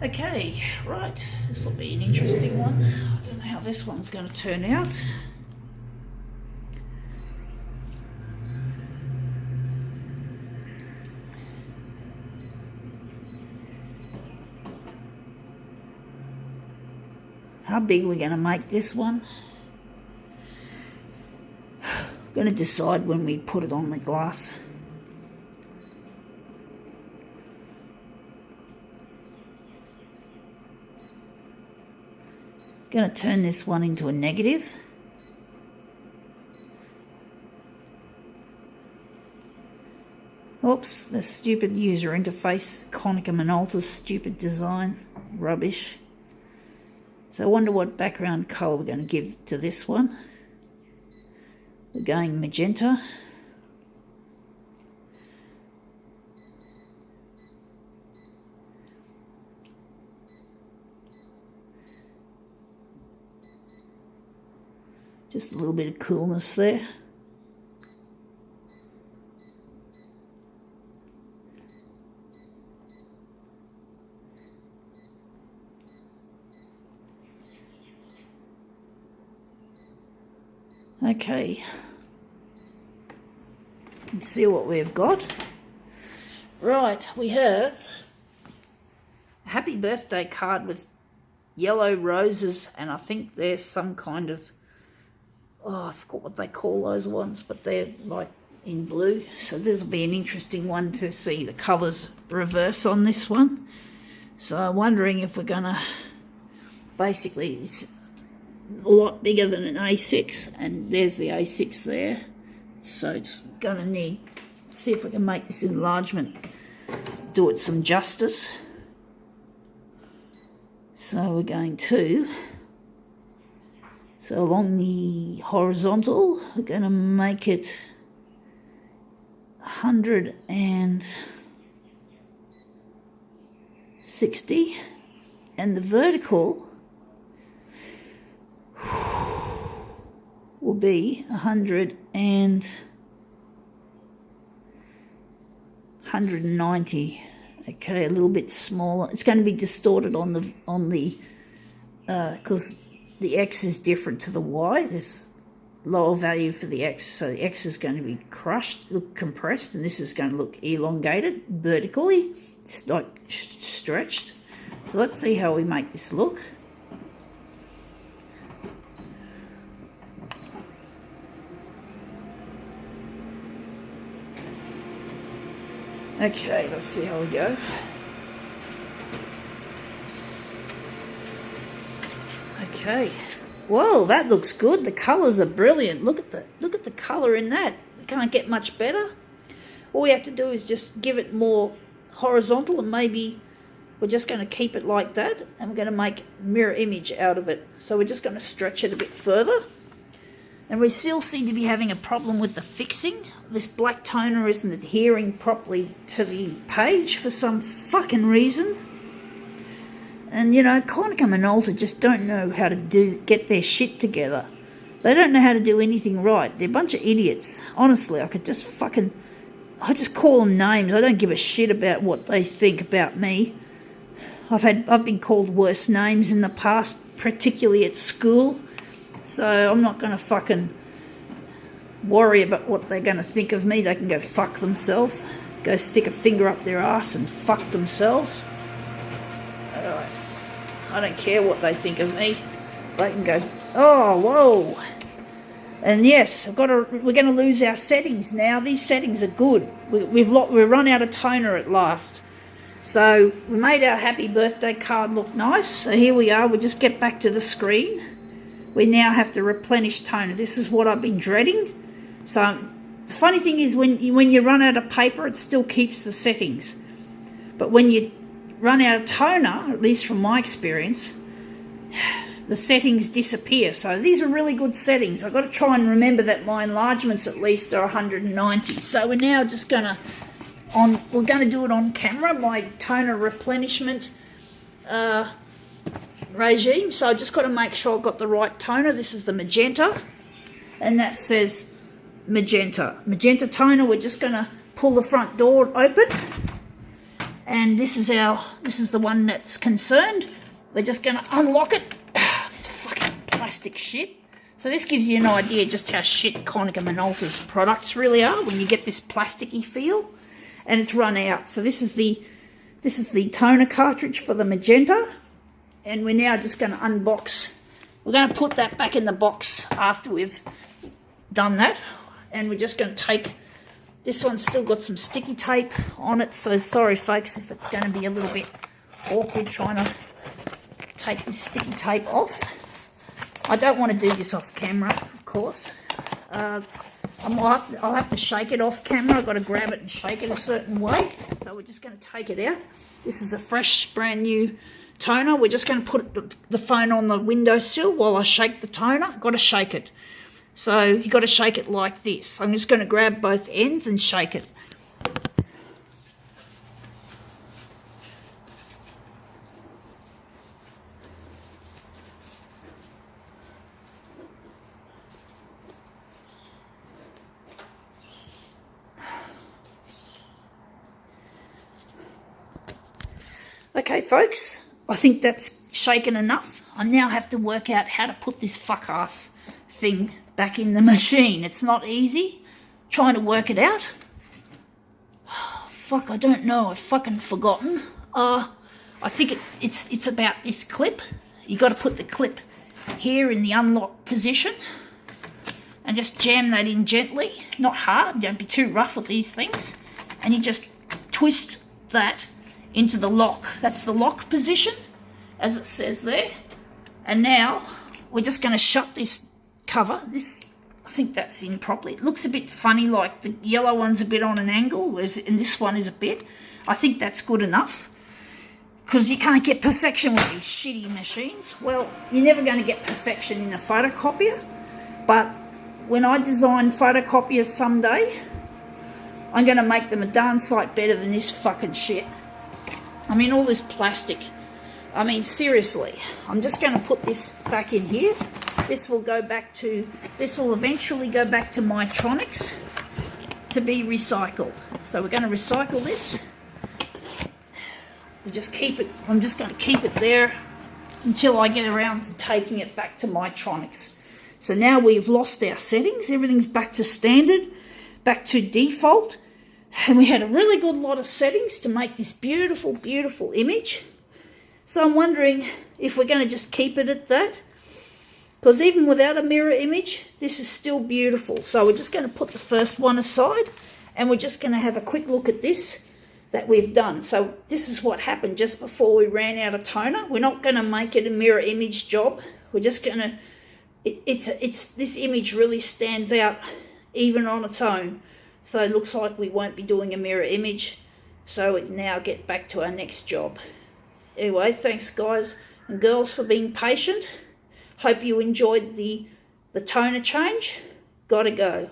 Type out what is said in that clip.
Okay, right, this will be an interesting one. I don't know how this one's going to turn out. How big are we going to make this one? Going to decide when we put it on the glass. Going to turn this one into a negative. Oops, the stupid user interface, Konica Minolta's stupid design, rubbish. So I wonder what background colour we're going to give to this one. We're going magenta. Just a little bit of coolness there. Okay, let's see what we've got. Right, we have a happy birthday card with yellow roses, and I think there's some kind of, I forgot what they call those ones, but they're like in blue. So this will be an interesting one to see the colours reverse on this one. So I'm wondering if we're going to, basically, it's a lot bigger than an A6, and there's the A6 there. So it's going to need, see if we can make this enlargement do it some justice. So we're going to, so along the horizontal, we're going to make it 160, and the vertical will be 190. Okay, a little bit smaller. It's going to be distorted on the because the X is different to the Y. There's lower value for the X, so the X is going to be compressed, and this is going to look elongated vertically. It's like stretched. So let's see how we make this look. Okay, let's see how we go. Okay. Whoa, that looks good. The colours are brilliant. Look at the colour in that. We can't get much better. All we have to do is just give it more horizontal, and maybe we're just going to keep it like that, and we're going to make mirror image out of it. So we're just going to stretch it a bit further. And we still seem to be having a problem with the fixing. This black toner isn't adhering properly to the page for some fucking reason. And, you know, Konica Minolta just don't know how to get their shit together. They don't know how to do anything right. They're a bunch of idiots. Honestly, I just call them names. I don't give a shit about what they think about me. I've been called worse names in the past, particularly at school. So I'm not going to fucking worry about what they're going to think of me. They can go fuck themselves. Go stick a finger up their ass and fuck themselves. Alright. I don't care what they think of me. They can go, oh, whoa. And yes, we're going to lose our settings now. These settings are good. We've run out of toner at last. So we made our happy birthday card look nice. So here we are. We'll just get back to the screen. We now have to replenish toner. This is what I've been dreading. So the funny thing is when you run out of paper, it still keeps the settings. But when you run out of toner, at least from my experience, the settings disappear. So these are really good settings. I've got to try and remember that my enlargements at least are 190. So we're now just going to, we're going to do it on camera, my toner replenishment regime. So I just got to make sure I've got the right toner. This is the magenta, and that says magenta toner. We're just going to pull the front door open, And this is the one that's concerned. We're just going to unlock it. This fucking plastic shit. So this gives you an idea just how shit Konica Minolta's products really are when you get this plasticky feel. And it's run out. So this is the toner cartridge for the magenta. And we're now just going to unbox. We're going to put that back in the box after we've done that. And we're just going to take... This one's still got some sticky tape on it, so sorry folks if it's going to be a little bit awkward trying to take this sticky tape off. I don't want to do this off camera, of course. I'll have to shake it off camera. I've got to grab it and shake it a certain way. So we're just going to take it out. This is a fresh, brand new toner. We're just going to put the phone on the windowsill while I shake the toner. I've got to shake it. So you've got to shake it like this. I'm just going to grab both ends and shake it. Okay, folks, I think that's shaken enough. I now have to work out how to put this fuck-ass thing back in the machine. It's not easy trying to work it out. Fuck, I don't know. I've fucking forgotten. I think it's about this clip. You got to put the clip here in the unlock position and just jam that in gently, not hard. Don't be too rough with these things. And you just twist that into the lock. That's the lock position, as it says there. And now we're just going to shut this cover. I think that's in properly. It looks a bit funny, like the yellow one's a bit on an angle, whereas and this one is a bit. I think that's good enough, because you can't get perfection with these shitty machines. Well, you're never going to get perfection in a photocopier, but when I design photocopiers someday, I'm going to make them a darn sight better than this fucking shit. I mean, all this plastic. I mean, seriously. I'm just going to put this back in here. This will eventually go back to Mytronics to be recycled. So we're going to recycle this. We just keep it. I'm just going to keep it there until I get around to taking it back to Mytronics. So now we've lost our settings. Everything's back to standard, back to default. And we had a really good lot of settings to make this beautiful, beautiful image. So I'm wondering if we're going to just keep it at that. Because even without a mirror image, this is still beautiful. So we're just going to put the first one aside. And we're just going to have a quick look at this that we've done. So this is what happened just before we ran out of toner. We're not going to make it a mirror image job. We're just going to... This image really stands out even on its own. So it looks like we won't be doing a mirror image. So we now get back to our next job. Anyway, thanks guys and girls for being patient. Hope you enjoyed the toner change. Gotta go.